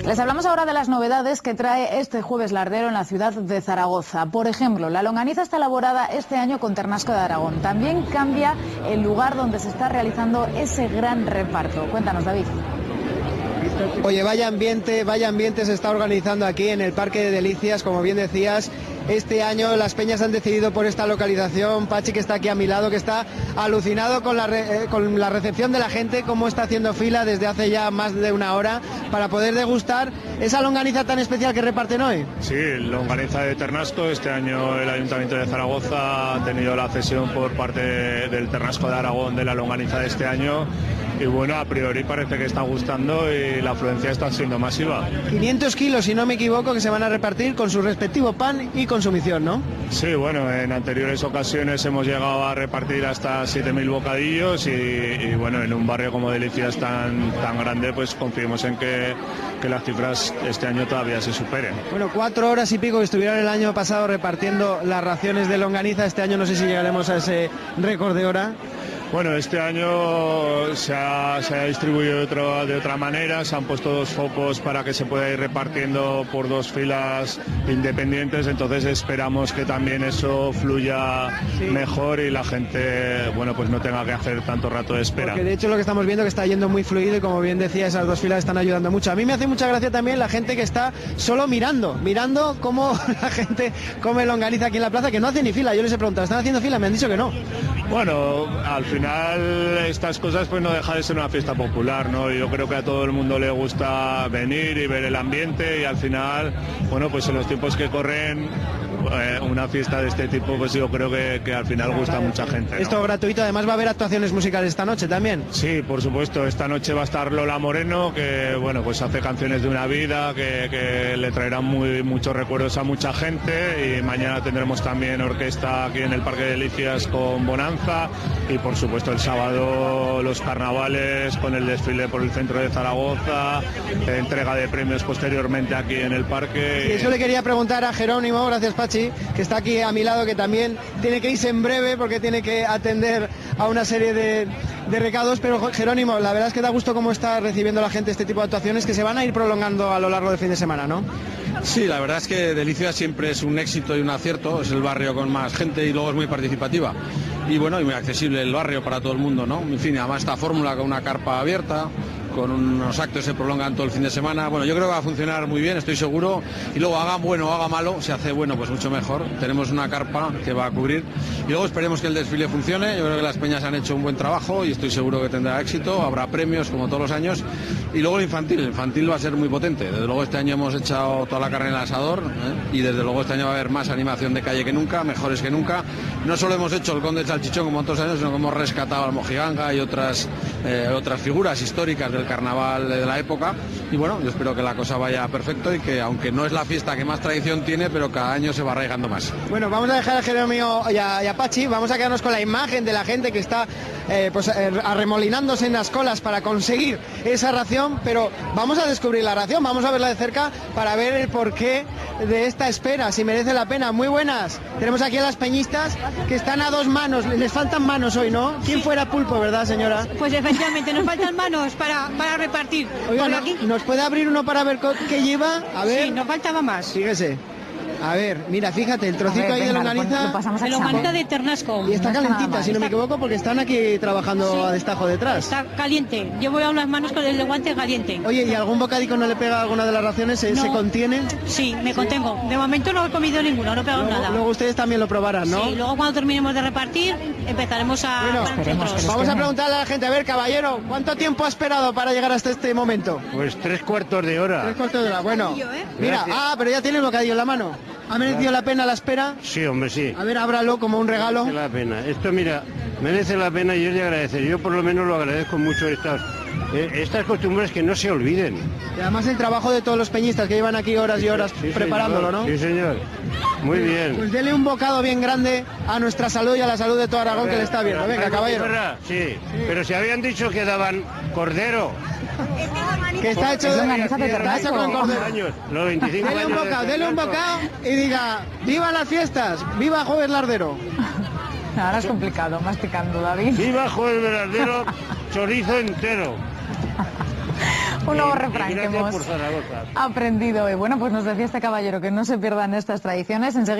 Les hablamos ahora de las novedades que trae este jueves lardero en la ciudad de Zaragoza. Por ejemplo, la longaniza está elaborada este año con ternasco de Aragón. También cambia el lugar donde se está realizando ese gran reparto. Cuéntanos, David. Oye, vaya ambiente se está organizando aquí en el Parque de Delicias, como bien decías. Este año las peñas han decidido por esta localización. Pachi, que está aquí a mi lado, que está alucinado con la recepción de la gente, cómo está haciendo fila desde hace ya más de una hora para poder degustar esa longaniza tan especial que reparten hoy. Sí, longaniza de ternasco. Este año el Ayuntamiento de Zaragoza ha tenido la cesión por parte del ternasco de Aragón de la longaniza de este año. Y bueno, a priori parece que está gustando y la afluencia está siendo masiva. 500 kilos, si no me equivoco, que se van a repartir con su respectivo pan y consumición, ¿no? Sí, bueno, en anteriores ocasiones hemos llegado a repartir hasta 7.000 bocadillos y bueno, en un barrio como Delicias tan grande, pues confiemos en que las cifras este año todavía se superen. Bueno, 4 horas y pico que estuvieron el año pasado repartiendo las raciones de longaniza. Este año no sé si llegaremos a ese récord de hora. Bueno, este año se ha distribuido de otra manera, se han puesto 2 focos para que se pueda ir repartiendo por 2 filas independientes, entonces esperamos que también eso fluya mejor y la gente, bueno, pues no tenga que hacer tanto rato de espera. Porque de hecho lo que estamos viendo que está yendo muy fluido y como bien decía, esas 2 filas están ayudando mucho. A mí me hace mucha gracia también la gente que está solo mirando cómo la gente come longaniza aquí en la plaza, que no hace ni fila. Yo les he preguntado, ¿están haciendo fila? Me han dicho que no. Bueno, al final estas cosas pues no deja de ser una fiesta popular, ¿no? Yo creo que a todo el mundo le gusta venir y ver el ambiente y al final, bueno, pues en los tiempos que corren, una fiesta de este tipo, pues yo creo que al final gusta a mucha gente, ¿no? Esto gratuito, además va a haber actuaciones musicales esta noche también. Sí, por supuesto, esta noche va a estar Lola Moreno, que bueno, pues hace canciones de una vida, que le traerán muchos recuerdos a mucha gente, y mañana tendremos también orquesta aquí en el Parque de Delicias con Bonanza, y por supuesto el sábado los carnavales con el desfile por el centro de Zaragoza, entrega de premios posteriormente aquí en el parque. Y eso le quería preguntar a Jerónimo, gracias Pachi, que está aquí a mi lado, que también tiene que irse en breve porque tiene que atender a una serie de recados, pero Jerónimo, la verdad es que da gusto cómo está recibiendo la gente este tipo de actuaciones que se van a ir prolongando a lo largo del fin de semana, ¿no? Sí, la verdad es que Delicias siempre es un éxito y un acierto, es el barrio con más gente y luego es muy participativa. Y bueno, y muy accesible el barrio para todo el mundo, ¿no? En fin, además esta fórmula con una carpa abierta, con unos actos que se prolongan todo el fin de semana. Bueno, yo creo que va a funcionar muy bien, estoy seguro. Y luego haga bueno o haga malo, si hace bueno, pues mucho mejor. Tenemos una carpa que va a cubrir. Y luego esperemos que el desfile funcione. Yo creo que las peñas han hecho un buen trabajo y estoy seguro que tendrá éxito. Habrá premios como todos los años. Y luego el infantil va a ser muy potente. Desde luego este año hemos echado toda la carne en el asador, y desde luego este año va a haber más animación de calle que nunca, mejores que nunca. No solo hemos hecho el Conde del Salchichón como otros años, sino que hemos rescatado al Mojiganga y otras figuras históricas del carnaval de la época. Y bueno, yo espero que la cosa vaya perfecto y que, aunque no es la fiesta que más tradición tiene, pero cada año se va arraigando más. Bueno, vamos a dejar a Jerónimo y a Pachi, vamos a quedarnos con la imagen de la gente que está arremolinándose en las colas para conseguir esa ración, pero vamos a descubrir la ración, vamos a verla de cerca para ver el porqué de esta espera, si merece la pena. Muy buenas, tenemos aquí a las peñistas que están a 2 manos, les faltan manos hoy, ¿no? ¿Quién fuera pulpo, verdad, señora? Pues efectivamente, nos faltan manos para repartir. Oiga, ¿nos puede abrir uno para ver qué lleva? A ver. Sí, nos faltaba más. Fíjese. A ver, mira, fíjate, el trocito ahí de longaniza. De longaniza de ternasco. Y está calentita, si no me equivoco, porque están aquí trabajando a destajo detrás. Está caliente. Yo voy a unas manos con el guante caliente. Oye, ¿y algún bocadico no le pega a alguna de las raciones? ¿Se contiene? Sí, me contengo. De momento no he comido ninguno, no he pegado nada. Luego ustedes también lo probarán, ¿no? Sí, luego cuando terminemos de repartir empezaremos a... Bueno, vamos a preguntarle a la gente, a ver, caballero, ¿cuánto tiempo ha esperado para llegar hasta este momento? Pues 3/4 de hora. 3/4 de hora, bueno. Mira, pero ya tiene el bocadillo en la mano. ¿Ha merecido la pena la espera? Sí, hombre, sí. A ver, ábralo como un regalo. Merece la pena. Esto, mira, merece la pena y es de agradecer. Yo por lo menos lo agradezco mucho estas costumbres que no se olviden. Y además el trabajo de todos los peñistas que llevan aquí horas y horas preparándolo, señor. ¿no? Sí, señor. Muy bien. Pues dele un bocado bien grande a nuestra salud y a la salud de todo Aragón que le está viendo. Venga, caballero. Sí, pero si habían dicho que daban cordero. Que está hecho con cordero. Los 25 años. Dele un bocado y diga, ¡viva las fiestas! ¡Viva Jueves Lardero! Ahora es complicado, masticando, David. ¡Viva Jueves Lardero! Chorizo entero. Un nuevo refrán que gracias hemos por Zaragoza. aprendido hoy. Bueno, pues nos decía este caballero que no se pierdan estas tradiciones. Enseguida